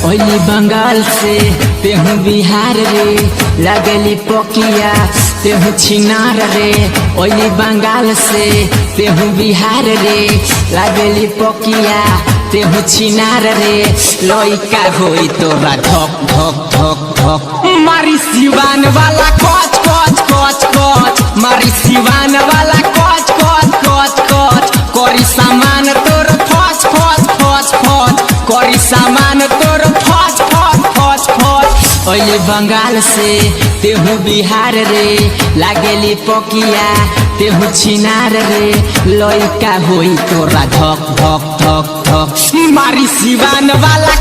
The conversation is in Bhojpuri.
ओली बंगाल से तेहू बिहार रे लगली पकिया तेहू छिनार रे। ओली बंगाल से तेहू बिहार रे लगली पकिया तेहू छिनार रे। लइका होई तोरा धक धक धक धक मारी सिवान वाला कच कच कच कच मारी सिवान वाला कच कच कच कच करी सामान तोर फच फच फच फच करी सामान तोर फच फच फच फच। ओली बंगाल से तेहू बिहार रे लागेली पकिया तेहू छिनार रे। लइका होई तोरा धक धक धक धक मारी सिवान वाला